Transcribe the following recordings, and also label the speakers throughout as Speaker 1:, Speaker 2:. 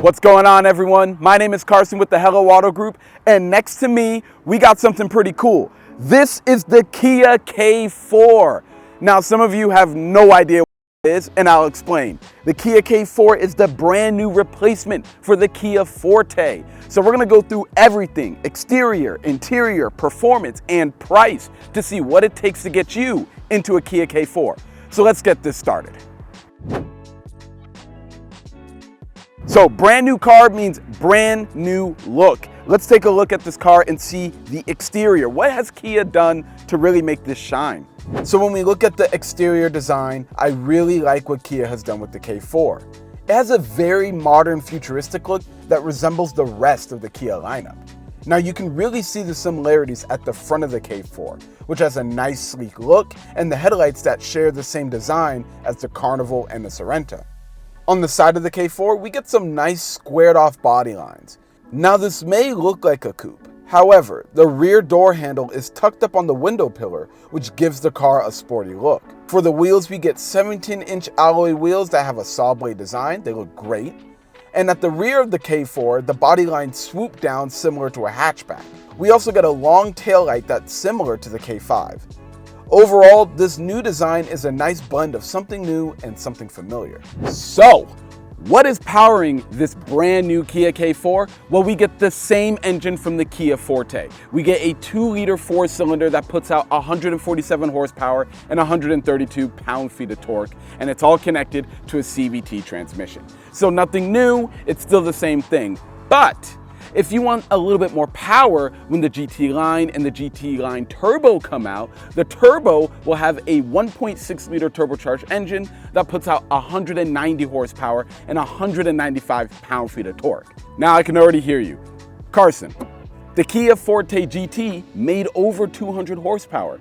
Speaker 1: What's going on, everyone? My name is Carson with the Hello Auto Group, and next to me, we got something pretty cool. This is the Kia K4. Now, some of you have no idea what it is, and I'll explain. The Kia K4 is the brand new replacement for the Kia Forte. So we're gonna go through everything, exterior, interior, performance, and price to see what it takes to get you into a Kia K4. So let's get this started. So brand new car means brand new look. Let's take a look at this car and see the exterior. What has Kia done to really make this shine? So when we look at the exterior design, I really like what Kia has done with the K4. It has a very modern, futuristic look that resembles the rest of the Kia lineup. Now you can really see the similarities at the front of the K4, which has a nice sleek look, and the headlights that share the same design as the Carnival and the Sorento. On the side of the K4, we get some nice squared off body lines. Now this may look like a coupe. However, the rear door handle is tucked up on the window pillar, which gives the car a sporty look. For the wheels, we get 17-inch alloy wheels that have a saw blade design. They look great. And at the rear of the K4, the body lines swoop down similar to a hatchback. We also get a long taillight that's similar to the K5. Overall, this new design is a nice blend of something new and something familiar. So, what is powering this brand new Kia K4? Well, we get the same engine from the Kia Forte. We get a 2-liter 4-cylinder that puts out 147 horsepower and 132 pound-feet of torque, and it's all connected to a CVT transmission. So nothing new, it's still the same thing. But if you want a little bit more power, when the GT Line and the GT Line Turbo come out, the Turbo will have a 1.6-liter turbocharged engine that puts out 190 horsepower and 195 pound-feet of torque. Now I can already hear you. Carson, the Kia Forte GT made over 200 horsepower.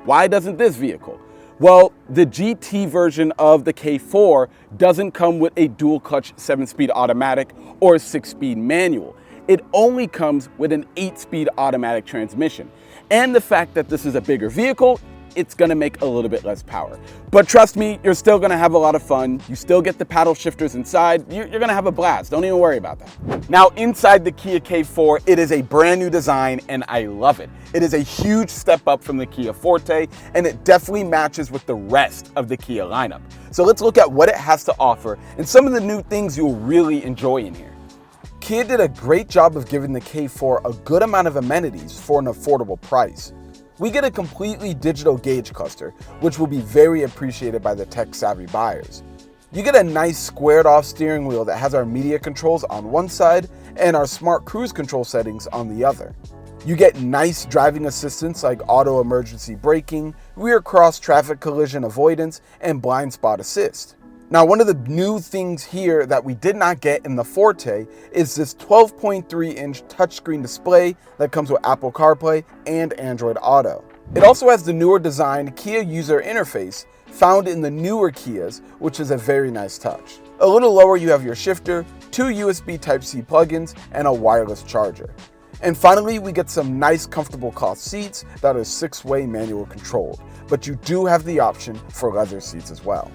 Speaker 1: Why doesn't this vehicle? Well, the GT version of the K4 doesn't come with a dual-clutch 7-speed automatic or 6-speed manual. It only comes with an 8-speed automatic transmission. And the fact that this is a bigger vehicle, it's gonna make a little bit less power. But trust me, you're still gonna have a lot of fun. You still get the paddle shifters inside. You're gonna have a blast. Don't even worry about that. Now, inside the Kia K4, it is a brand new design and I love it. It is a huge step up from the Kia Forte and it definitely matches with the rest of the Kia lineup. So let's look at what it has to offer and some of the new things you'll really enjoy in here. Kia did a great job of giving the K4 a good amount of amenities for an affordable price. We get a completely digital gauge cluster, which will be very appreciated by the tech-savvy buyers. You get a nice squared-off steering wheel that has our media controls on one side and our smart cruise control settings on the other. You get nice driving assistance like auto emergency braking, rear cross traffic collision avoidance, and blind spot assist. Now, one of the new things here that we did not get in the Forte is this 12.3-inch touchscreen display that comes with Apple CarPlay and Android Auto. It also has the newer designed Kia user interface found in the newer Kias, which is a very nice touch. A little lower, you have your shifter, 2 USB Type-C plugins, and a wireless charger. And finally, we get some nice comfortable cloth seats that are 6-way manual controlled, but you do have the option for leather seats as well.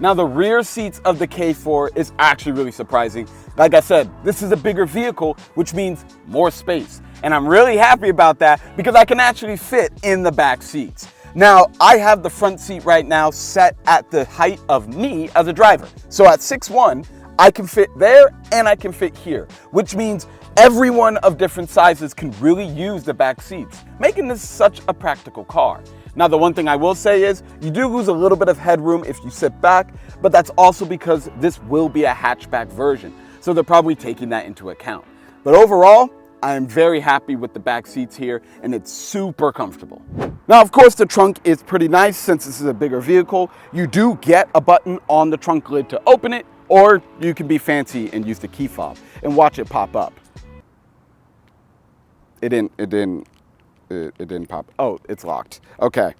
Speaker 1: Now the rear seats of the K4 is actually really surprising. Like I said, this is a bigger vehicle, which means more space. And I'm really happy about that because I can actually fit in the back seats. Now, I have the front seat right now set at the height of me as a driver. So at 6'1", I can fit there and I can fit here, which means everyone of different sizes can really use the back seats, making this such a practical car. Now, the one thing I will say is you do lose a little bit of headroom if you sit back, but that's also because this will be a hatchback version. So they're probably taking that into account. But overall, I am very happy with the back seats here and it's super comfortable. Now, of course, the trunk is pretty nice since this is a bigger vehicle. You do get a button on the trunk lid to open it, or you can be fancy and use the key fob and watch it pop up. It didn't pop. Oh, it's locked. Okay.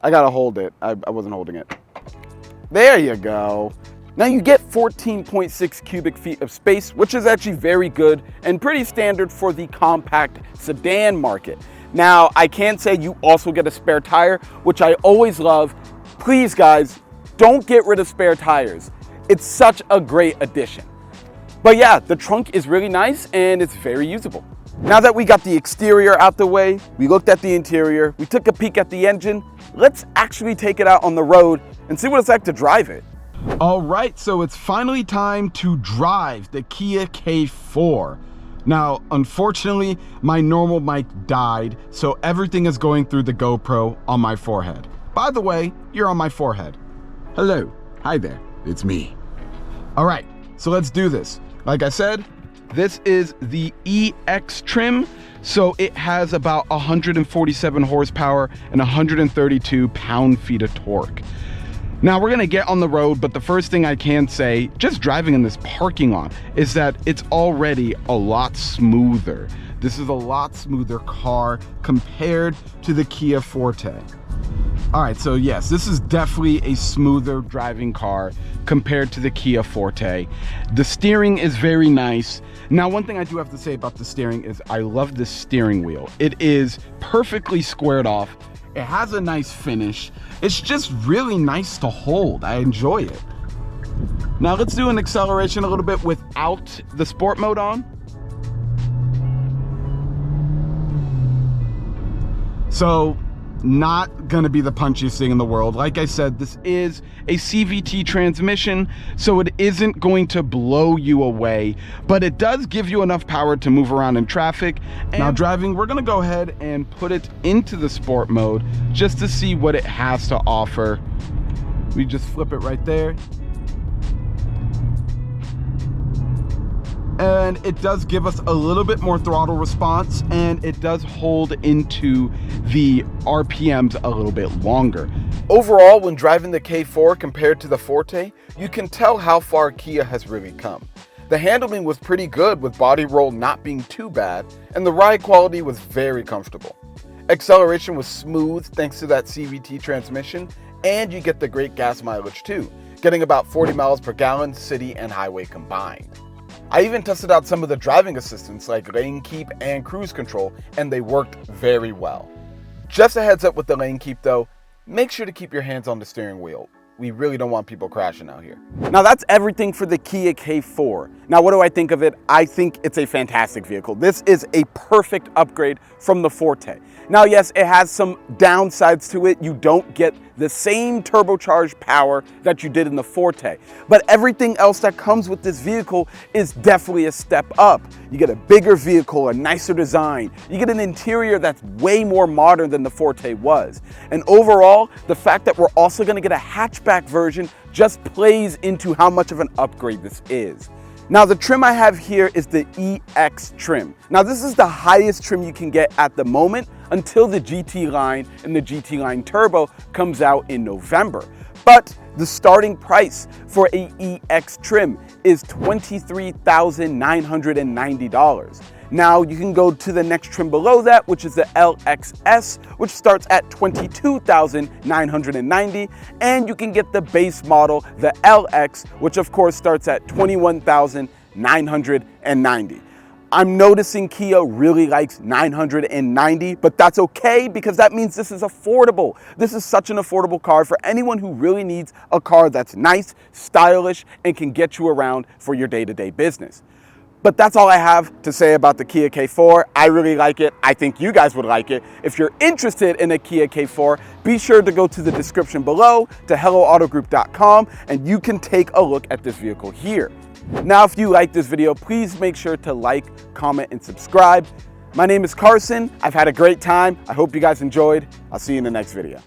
Speaker 1: I gotta hold it. I wasn't holding it. There you go. Now you get 14.6 cubic feet of space, which is actually very good and pretty standard for the compact sedan market. Now, I can say you also get a spare tire, which I always love. Please, guys, don't get rid of spare tires. It's such a great addition. But yeah, the trunk is really nice and it's very usable. Now that we got the exterior out the way, we looked at the interior, we took a peek at the engine, let's actually take it out on the road and see what it's like to drive it. All right, so it's finally time to drive the Kia K4. Now, unfortunately, my normal mic died, so everything is going through the GoPro on my forehead. By the way, you're on my forehead. Hello, hi there, it's me. All right, so let's do this. Like I said, this is the EX trim, so it has about 147 horsepower and 132 pound-feet of torque. Now we're gonna get on the road, but the first thing I can say, just driving in this parking lot, is that it's already a lot smoother. This is a lot smoother car compared to the Kia Forte. All right, so yes, this is definitely a smoother driving car compared to the Kia Forte. The steering is very nice. Now, one thing I do have to say about the steering is I love this steering wheel. It is perfectly squared off. It has a nice finish. It's just really nice to hold. I enjoy it. Now let's do an acceleration a little bit without the sport mode on. So, not gonna be the punchiest thing in the world. Like I said, this is a CVT transmission, so it isn't going to blow you away, but it does give you enough power to move around in traffic. And now driving, we're gonna go ahead and put it into the sport mode just to see what it has to offer. We just flip it right there. And it does give us a little bit more throttle response, and it does hold into the RPMs a little bit longer. Overall, when driving the K4 compared to the Forte, you can tell how far Kia has really come. The handling was pretty good with body roll not being too bad, and the ride quality was very comfortable. Acceleration was smooth thanks to that CVT transmission, and you get the great gas mileage too, getting about 40 miles per gallon city and highway combined. I even tested out some of the driving assistants like lane keep and cruise control, and they worked very well. Just a heads up with the lane keep though, make sure to keep your hands on the steering wheel. We really don't want people crashing out here. Now that's everything for the Kia K4. Now what do I think of it? I think it's a fantastic vehicle. This is a perfect upgrade from the Forte. Now yes, it has some downsides to it. You don't get the same turbocharged power that you did in the Forte, but everything else that comes with this vehicle is definitely a step up. You get a bigger vehicle, a nicer design. You get an interior that's way more modern than the Forte was. And overall, the fact that we're also gonna get a hatchback version just plays into how much of an upgrade this is. Now the trim I have here is the EX trim. Now this is the highest trim you can get at the moment until the GT line and the GT line Turbo comes out in November. But the starting price for a EX trim is $23,990. Now you can go to the next trim below that, which is the LXS, which starts at $22,990, and you can get the base model, the LX, which of course starts at $21,990. I'm noticing Kia really likes $990, but that's okay because that means this is affordable. This is such an affordable car for anyone who really needs a car that's nice, stylish, and can get you around for your day-to-day business. But that's all I have to say about the Kia K4. I really like it. I think you guys would like it. If you're interested in a Kia K4, be sure to go to the description below to helloautogroup.com and you can take a look at this vehicle here. Now, if you like this video, please make sure to like, comment, and subscribe. My name is Carson. I've had a great time. I hope you guys enjoyed. I'll see you in the next video.